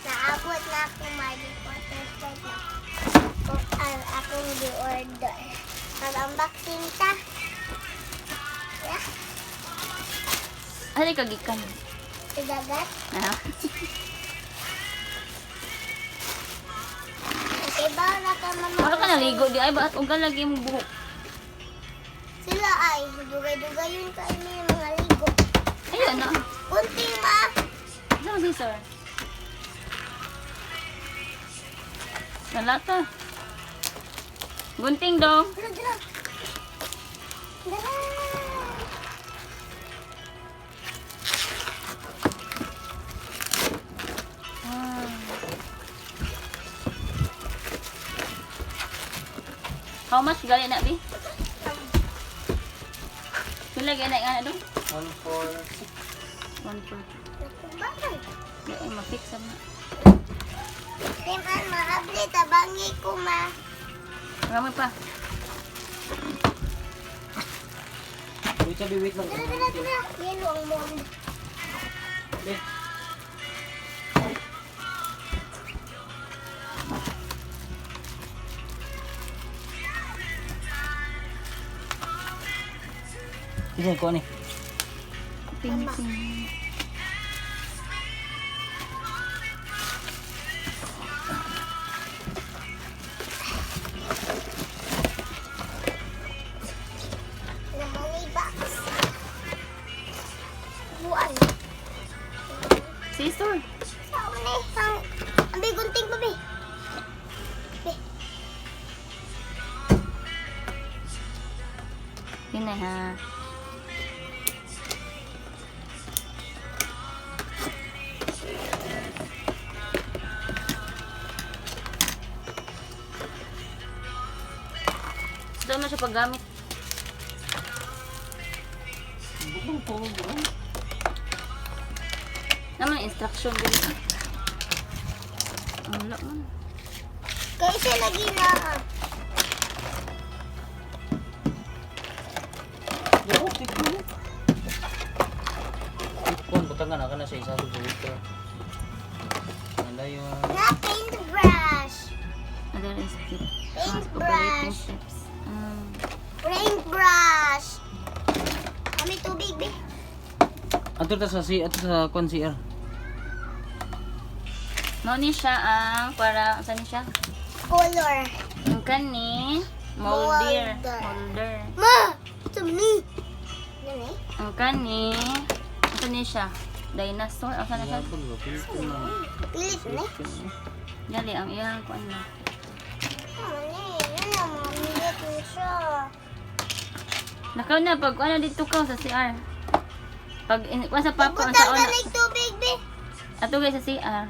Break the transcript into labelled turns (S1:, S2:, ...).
S1: Naabot na ako Mario Potter set na. Kung ang akong di-order. Mag-unboxing ta. Yeah.
S2: Ano kagikan?
S1: Sa dagat.
S2: Ah.
S1: Okay ba na ka mama?
S2: Wala ka naligo di ay ba at ugal lagi mo buhok.
S1: Sila ay dugay-dugay yun kayo may mga ligo.
S2: Ayun na.
S1: Kunting ma.
S2: Saan si sir? Salata. Gunting dong.
S1: Dala, dala. Dala.
S2: Ah. How much gali na bi? Pila gali na nga dong?
S3: 146.
S2: 1 per.
S1: Nakumbakay.
S2: Di ay ma-fix na.
S1: Timan mahabli tabangi ko ma.
S2: Marami pa.
S3: Wait, sabi, wait lang.
S1: Dala, dala, dala. Yelo ang mom.
S3: Eh, Isa ko ni.
S2: Ping-ping.
S1: Namangi box. Buwan.
S2: Scissor.
S1: Saan na eh? Ang bigunting pa be. Be.
S2: Yun na ha. Gusto mo siya paggamit.
S3: Bukong po, bukong.
S2: Naman instruction din. Wala man.
S1: Kaya siya lagi na.
S3: Yo, tipo. Kung butangan ka na sa isa sa dito. Ano yung
S1: Na paintbrush.
S2: Other is keep.
S1: Paintbrush.
S2: Um,
S1: Paintbrush. Kami tubig be.
S3: ato ta sa si ato sa kon CR.
S2: no ni siya ang para saan ni siya?
S1: Color.
S2: Ang kani molder.
S1: Molder.
S2: Molder.
S1: Ma! Ito ni. Yan eh.
S2: Ang kani saan ni siya? Dinosaur o saan na siya?
S1: Pilit na eh.
S2: Dali ang iyang kuan na.
S1: Ano eh. Yan ang mamilit mo siya.
S2: Nakaw na pag ano dito ka sa CR. Pag kuan sa papa ang
S1: Ibutang
S2: saon.
S1: ka ng tubig be.
S2: Ato guys sa CR.